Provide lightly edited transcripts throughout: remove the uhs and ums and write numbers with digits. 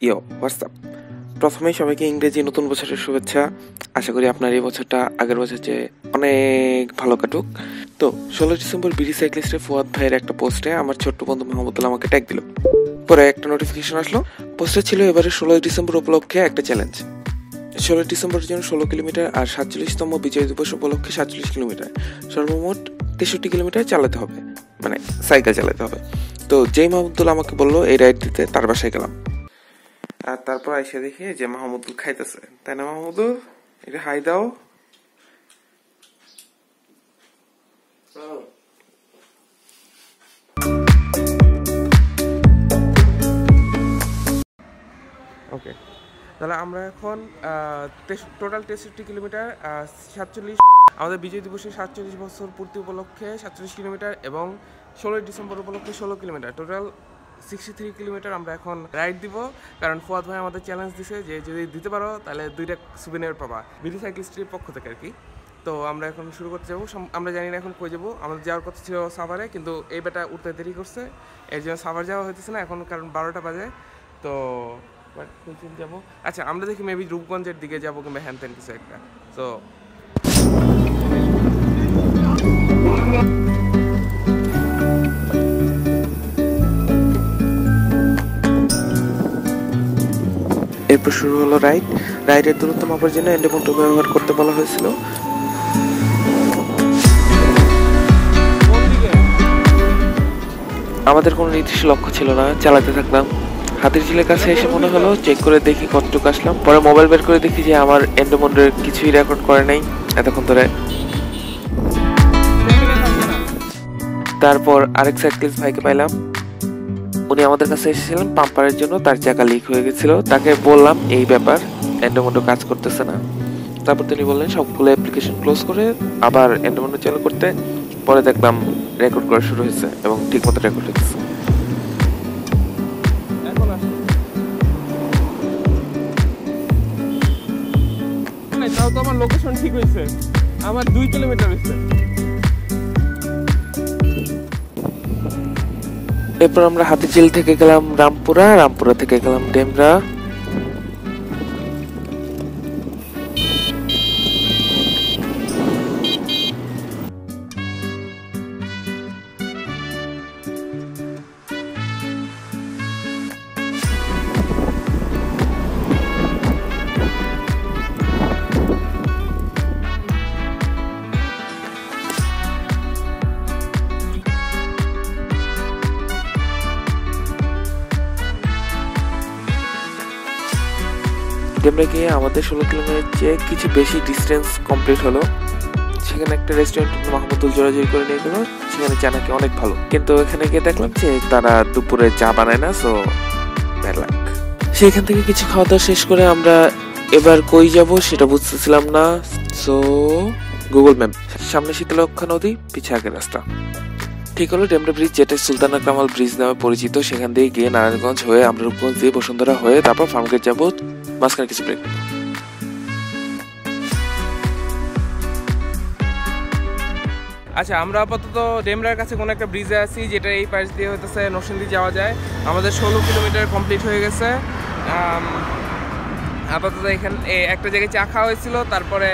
WhatsApp. প্রথমেই সবাইকে ইংরেজি নতুন বছরের শুভেচ্ছা। আশা করি আপনার এই বছরটা আগের বছর চেয়ে অনেক ভালো কাটুক। তো 16 ডিসেম্বর বিডি সাইক্লিস্টের ফুয়াদ ভাইয়ের একটা পোস্টে আমার ছোট্ট বন্ধু মাহমুদুল্লাহ আমাকে ট্যাগ দিল। পরে একটা নোটিফিকেশন আসলো, পোস্টে ছিল এবারে 16 ডিসেম্বর উপলক্ষে একটা চ্যালেঞ্জ। 16 ডিসেম্বরের জন্য 16 কিলোমিটার আর 47তম বিজয় দিবস উপলক্ষে 47 কিলোমিটার, সর্বমোট 63 কিলোমিটার চালাতে হবে, মানে সাইকেল চালাতে হবে। তো যেই মাহমুদুল আমাকে বললো এই রাইড দিতে, তার বাসায় গেলাম। আর তারপর আইসা দেখি যে মাহমুদুল খাইতেছে। তাই না মাহমুদুল? এটা হাই দাও। ওকে, তাহলে আমরা এখন টোটাল 63 কিলোমিটার, 47 আমাদের বিজয় দিবসের 47 বছর পূর্তি উপলক্ষে 47 কিলোমিটার এবং 16 ডিসেম্বর উপলক্ষে 16 কিলোমিটার, টোটাল 63 কিলোমিটার আমরা এখন রাইড দিব। কারণ ফুয়াদ ভাই আমাদের চ্যালেঞ্জ দিছে যে যদি দিতে পারো তাহলে 2টা সুবিনিয়ার পাবা বিডি সাইক্লিস্টের পক্ষ থেকে আর কি। তো আমরা এখন শুরু করতে যাবো। আমরা জানি না এখন কই যাবো। আমাদের যাওয়ার কথা ছিল সাভারে, কিন্তু এই বেটা উঠতে দেরি করছে, এর জন্য সাভার যাওয়া হইতেছে না এখন, কারণ 12টা বাজে। তো যাবো, আচ্ছা আমরা দেখি মেবি রূপগঞ্জের দিকে যাবো কিংবা হ্যান ত্যান কিছু একটা। তো এরপর শুরু হলো রাইড। রাইডের দূরত্ব মাপার জন্য এন্ডোমোটো ব্যবহার করতে বলা হয়েছিল। আমাদের কোনো নির্দিষ্ট লক্ষ্য ছিল না, চালাতে থাকলাম। হাতির ঝিলের কাছে এসে মনে হলো চেক করে দেখি কতটুকু আসলাম। পরে মোবাইল বের করে দেখি যে আমার এন্ডোমোন্ডের কিছুই রেকর্ড করে নাই এতক্ষণ ধরে। তারপর আরেক সাইক্লিস্ট ভাইকে পাইলাম, উনি আমাদের কাছে এসেছিলেন পাম্পারের জন্য, তার চাকা লিক হয়ে গেছিল। তাকে বললাম এই ব্যাপার, এন্ডোমোন্ডো কাজ করতেছে না। তারপর তিনি বললেন সবগুলো অ্যাপ্লিকেশন ক্লোজ করে আবার এন্ডোমোন্ডো চালু করতে। পরে দেখলাম রেকর্ড করা শুরু হয়েছে এবং ঠিক মতো রেকর্ড হয়েছে। তাও তো আমার লোকেশন ঠিক হয়েছে, আমার 2 কিলোমিটার হয়েছে। এরপর আমরা হাতিঝিল থেকে গেলাম রামপুরা, রামপুরা থেকে গেলাম ডেমরা। ডেমরা গিয়ে আমাদের 16 কিলোমিটার চেয়ে কিছু বেশি ডিস্টেন্স কমপ্লিট হলো। সেখানে একটা রেস্টুরেন্ট মাহমুদুল জোরাজোরি করে নিয়ে গেলো, সেখানে চা নাকি অনেক ভালো। কিন্তু এখানে গিয়ে দেখলাম যে তারা দুপুরে চা বানায় না, সো ব্যাড লাক। সেখান থেকে কিছু খাওয়া দাওয়া শেষ করে আমরা এবার কই যাব সেটা বুঝতেছিলাম না। সো গুগল ম্যাপ, সামনে শীতলক্ষা নদী, পিছে আগের রাস্তা। ঠিক হলো ডেমরা ব্রিজ, যেটা সুলতানা কামাল ব্রিজ নামে পরিচিত। সেখান দিয়ে গিয়ে নারায়ণগঞ্জ হয়ে আমরা রূপগঞ্জ দিয়ে বসুন্ধরা হয়ে তারপর ফার্মগেট যাবো, মাঝখানে কিছু ব্রেক। আচ্ছা, আমরা আপাতত ডেমরার কাছে কোনো একটা ব্রিজে আছি, যেটা এই পাশ দিয়ে হইতেছে নরসিংদী যাওয়া যায়। আমাদের 16 কিলোমিটার কমপ্লিট হয়ে গেছে। আপাতত এখানে একটা জায়গায় চা খাওয়া হয়েছিল, তারপরে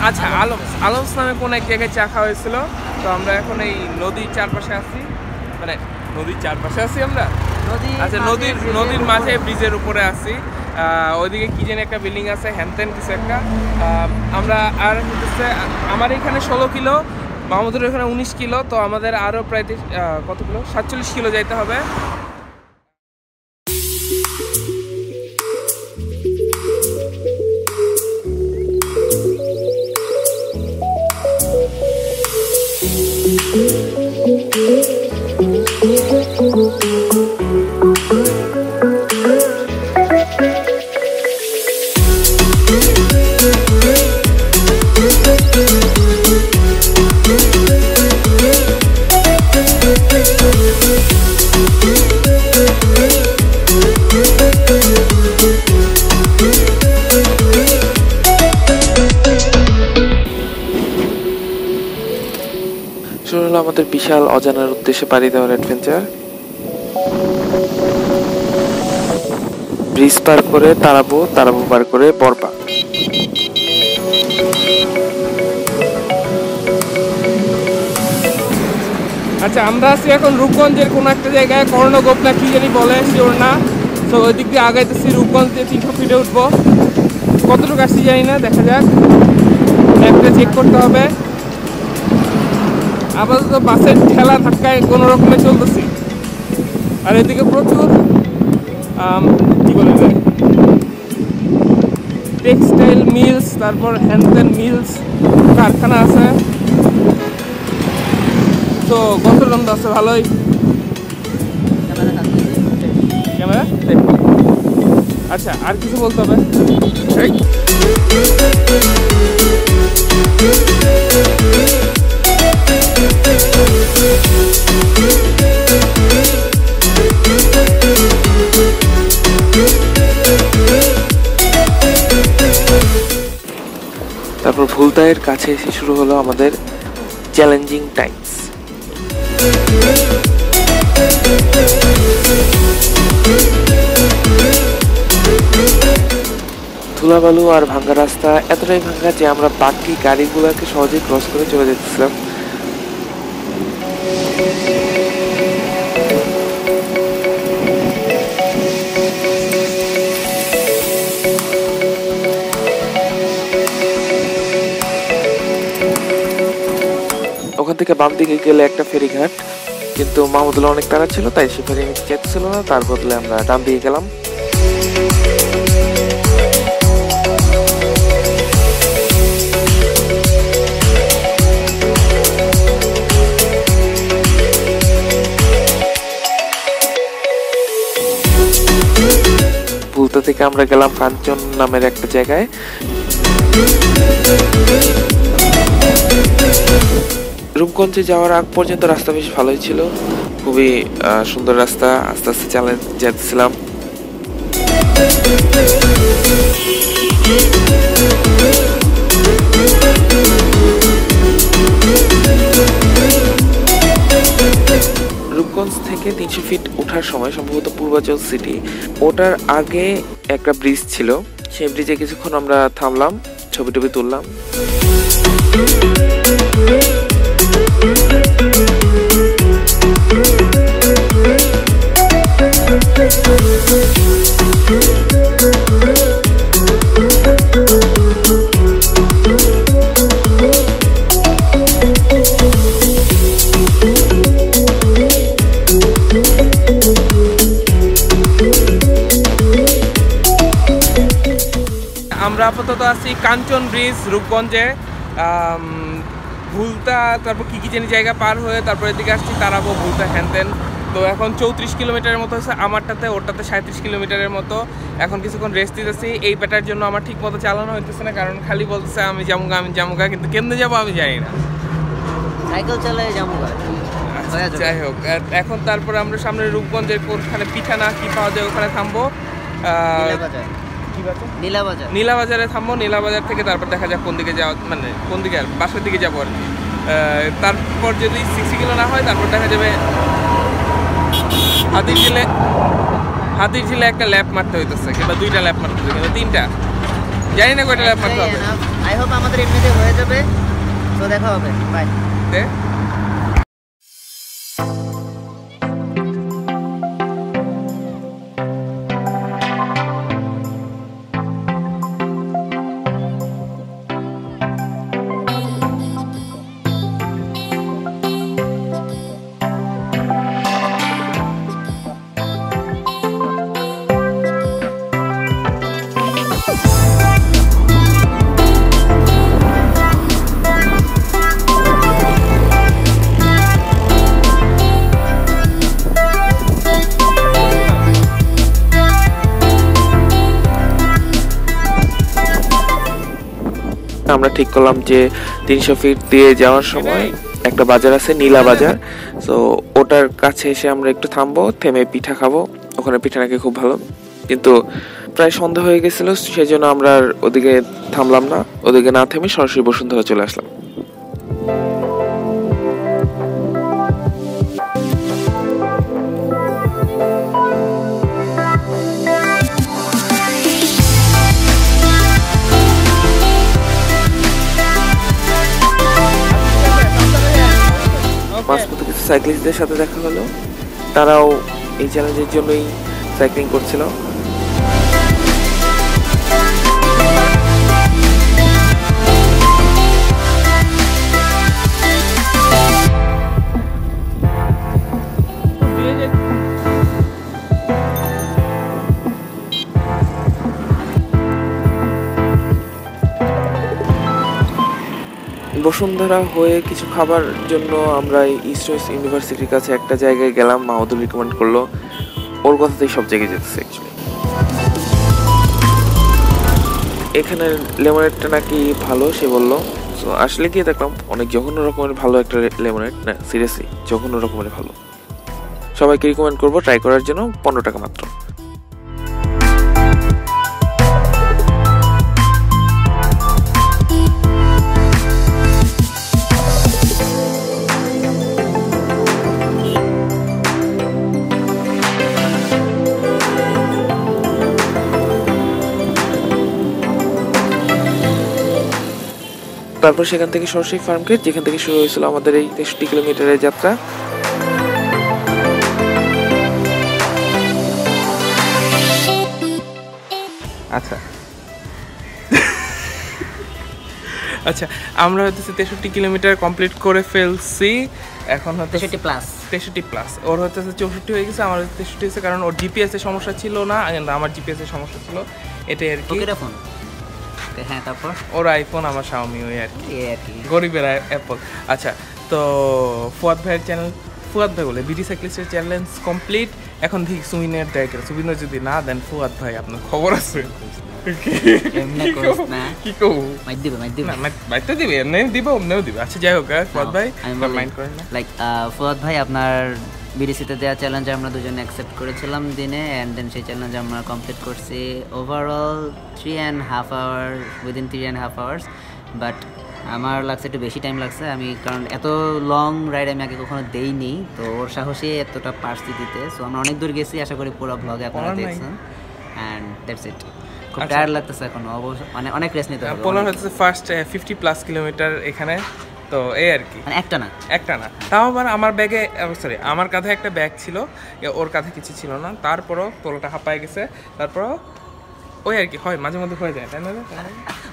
আচ্ছা আলমস নামে কোন এক জায়গায় চা খাওয়া হয়েছিল। তো আমরা এখন এই নদীর চারপাশে আছি, মানে নদীর চারপাশে আছি আমরা, আচ্ছা নদীর মাঝে ব্রিজের উপরে আছি। ওইদিকে কি যেন একটা বিল্ডিং আছে, হ্যানতেন কিছু একটা। আমরা আর হচ্ছে আমার এখানে 16 কিলো, মাহমুদের এখানে 19 কিলো। তো আমাদের আরও প্রায় কত কিলো, 47 কিলো যাইতে হবে। শুরু হলো আমাদের বিশাল অজানার উদ্দেশ্যে পাড়ি দেওয়ার অ্যাডভেঞ্চার। ব্রিজ পার করে তারাবো, তারাবো পার করে বরপা। আচ্ছা, আমরা আছি এখন রূপগঞ্জের কোনো একটা জায়গায়, কর্ণগোপ না কি জানি বলে, শিওর না। তো ওই দিক দিয়ে আগাইতেছি, রূপগঞ্জ দিয়ে 300 ফিটে উঠবো। কতটুকু আসছি জানি না, দেখা যাক, ম্যাপটা চেক করতে হবে। আপাতত বাসের ঠেলা ধাক্কায় কোনো রকমে চলতেছি। আর এদিকে প্রচুর কি বলে যায়, টেক্সটাইল মিলস, তারপর হ্যান্ডেল মিলস, কারখানা আছে। তো গন্তব্য আছে ভালোই। ক্যামেরা আচ্ছা, আর কিছু বলতে হবে? তারপর ভুলতায়ের কাছে এসে শুরু হলো আমাদের চ্যালেঞ্জিং টাইমস। ধুলাবালু আর ভাঙ্গা রাস্তা, এতটাই ভাঙ্গা যে আমরা বাকি গাড়িগুলোকে সহজেই ক্রস করে চলে যেতেছিলাম। ওখান থেকে বাম দিকে গেলে একটা ফেরিঘাট, কিন্তু মাহমুদুল্লাহ অনেক তাড়া ছিল, তাই সে ফেরি নিতে চাইছিল না। তার বদলে আমরা ডান দিকে গেলাম। ভুলতা থেকে আমরা গেলাম কাঞ্চন নামের একটা জায়গায়। রূপগঞ্জে যাওয়ার আগ পর্যন্ত রাস্তা বেশ ভালোই ছিল, খুবই সুন্দর রাস্তা। আস্তে আস্তে চালিয়ে যাচ্ছিলাম। রূপগঞ্জ থেকে 300 ফিট ওঠার সময় সম্ভবত পূর্বাচল সিটি, ওটার আগে একটা ব্রিজ ছিল। সেই ব্রিজে কিছুক্ষণ আমরা থামলাম, ছবি টবি তুললাম। আমরা আপাতত আছি কাঞ্চন ব্রিজ রূপগঞ্জে। ভুলতা, তারপর কী কী জানি জায়গা পার হয়ে তারপর এদিকে আসছি তারাবো, ভুলতা, হ্যানতেন। তো এখন 34 কিলোমিটারের মতো হচ্ছে আমারটাতে, ওরটাতে 37 কিলোমিটারের মতো। এখন কিছুক্ষণ রেস্ট দিতেছি। এই ব্যাটার জন্য আমার ঠিক মতো চালানো হইতেছে না, কারণ খালি বলতেছে আমি জামুগা, কিন্তু কেমনে যাবো আমি জানি না। সাইকেল চালায় জামুগা। যাই হোক, এখন তারপরে আমরা সামনে রূপগঞ্জের কোনখানে পিঠা না কি পাওয়া যায় ওখানে থামবো। নীলা বাজারে থামবো। নীলা বাজার থেকে তারপর দেখা যাক কোন দিকে যাওয়া, মানে কোন দিকে বাসার দিকে যাবো আর কি। তারপর যদি 60 কিলো না হয় তারপর দেখা যাবে হাতির ঝিলে একটা ল্যাপ মারতে হইতেছে, কিংবা 2টা ল্যাপ মারতে হইতেছে, কিংবা 3টা, জানি না কয়টা ল্যাপ মারতে হবে। আই হোপ আমাদের এমনিতে হয়ে যাবে। তো দেখা হবে, বাই। আমরা ঠিক করলাম যে 300 ফিট দিয়ে যাওয়ার সময় একটা বাজার আছে, নীলা বাজার। তো ওটার কাছে এসে আমরা একটু থামবো, থেমে পিঠা খাবো। ওখানে পিঠা নাকি খুব ভালো, কিন্তু প্রায় সন্ধ্যা হয়ে গেছিল, সেই জন্য আমরা ওদিকে থামলাম না। ওদিকে না থেমে সরাসরি বসুন্ধরা চলে আসলাম। সাইক্লিস্টদের সাথে দেখা হলো, তারাও এই চ্যালেঞ্জের জন্যই সাইক্লিং করছিল। বসুন্ধরা হয়ে কিছু খাবার জন্য আমরা ইস্ট ওয়েস্ট ইউনিভার্সিটির কাছে একটা জায়গায় গেলাম। মাহমুদুল রিকমেন্ড করলো, ওর কথাতেই সব জায়গায় যেতেছে অ্যাকচুয়ালি। এখানে লেমনেডটা নাকি ভালো সে বললো। সো আসলে গিয়ে দেখলাম অনেক জঘন্য রকমের ভালো একটা লেমনেড, না সিরিয়াসলি জঘন্য রকমের ভালো। সবাইকে রিকমেন্ড করবো ট্রাই করার জন্য, 15 টাকা মাত্র। তারপর সেখান থেকে সরাসরি ফার্মগেট, যেখান থেকে শুরু হয়েছিল আমাদের এই 63 কিলোমিটারের যাত্রা। আচ্ছা আচ্ছা, আমরা হচ্ছে 63 কিলোমিটার কমপ্লিট করে ফেলছি। এখন হচ্ছে 63 প্লাস, ওর হচ্ছে 64 হয়ে গেছে, আমার 63 হয়েছে, কারণ ওর জিপিএস এর সমস্যা ছিল না, আমার জিপিএস এর সমস্যা ছিল, এটাই আর কি। হ্যাঁ, তারপর ওর আইফোন, আমার শাওমি, ওই আর কি গরিবের অ্যাপল। আচ্ছা, তো ফুয়াদ ভাইয়ের চ্যানেল, ফুয়াদ ভাই বলে বিডি সাইক্লিস্টের চ্যালেঞ্জ কমপ্লিট। এখন দেখি সুমিনের ডাইরেক্টর, সুমিনের যদি না দেন ফুয়াদ ভাই আপনার খবর আছে কি কও? মাইতে দিবে, এমনি দিব, অমনিও দিবে। আচ্ছা যাই হোক, ফুয়াদ ভাই মাইন্ড করেন না। লাইক ফুয়াদ ভাই আপনার বিডিসিতে দেওয়া চ্যালেঞ্জ আমরা দুজনে অ্যাকসেপ্ট করেছিলাম দিনে, অ্যান্ড দেন সেই চ্যালেঞ্জ আমরা কমপ্লিট করছি overall 3.5 hour, within 3.5 hours. But আমার লাগছে একটু বেশি টাইম লাগছে, আমি কারণ এত লং রাইড আমি আগে কখনো দেইনি, তো ওর সাহসে এতটা পারছি দিতে। সো আমরা অনেক দূর গেছি, আশা করি পুরো ব্লগে আপনারা দেখছেন, অ্যান্ড দ্যাটস ইট। খুব টায়ার্ড লাগতেছে এখন, অবশ্য মানে অনেক রেস্ট নিতে হবে। পোলার হচ্ছে ফার্স্ট 50 প্লাস কিলোমিটার এখানে, তো এই আর কি, মানে একটা না তাও আবার আমার ব্যাগে, সরি আমার কাঁধে একটা ব্যাগ ছিল, ওর কাঁধে কিছু ছিল না, তারপরও পোলাটা হাঁপায় গেছে। তারপরও ওই আর কি, হয় মাঝে মধ্যে হয়ে যায়, তাই না?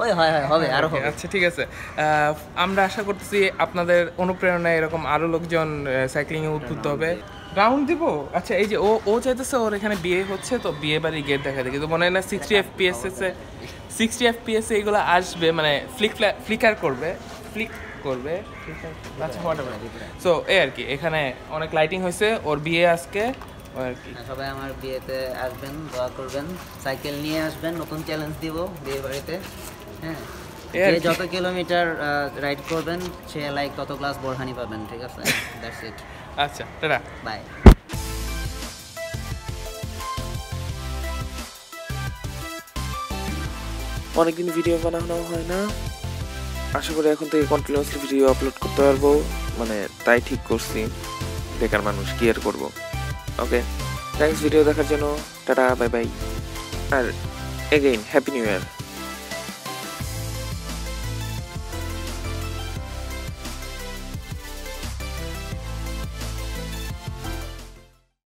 ওই হবে আরো হবে। আচ্ছা ঠিক আছে, আমরা আশা করতেছি আপনাদের অনুপ্রেরণায় এরকম আরো লোকজন সাইক্লিংয়ে উদ্বুদ্ধ হবে। রাউন্ড দিব। আচ্ছা, এই যে ও চাইতেছে ওর এখানে বিয়ে হচ্ছে, তো বিয়ে বাড়ি গেট দেখা দেখি, তো মনে হয় না 60 FPS এইগুলো আসবে, মানে ফ্লিকার করবে। আচ্ছা হোয়াটএভার। সো এই আর কি, এখানে অনেক লাইটিং হয়েছে, ওর বিয়ে আজকে, আর কি সবাই আমার বিয়েতে আসবেন, দোয়া করবেন, সাইকেল নিয়ে আসবেন, নতুন চ্যালেঞ্জ দিব বিয়ে বাড়িতে। হ্যাঁ, যে যত কিলোমিটার রাইড করবেন সে লাইক তত ক্লাস বোরহানি পাবেন, ঠিক আছে? That's it. আচ্ছা, টাটা, বাই। অনেকদিন ভিডিও বানানো হয় না, আশা করি এখন থেকে কন্টিনিউয়াসলি ভিডিও আপলোড করতে পারবো, মানে তাই ঠিক করছি। বেকার মানুষ, কি আর করবো। ওকে, থ্যাঙ্কস ভিডিও দেখার জন্য, টাটা, বাই বাই, আর এগেইন হ্যাপি নিউ ইয়ার।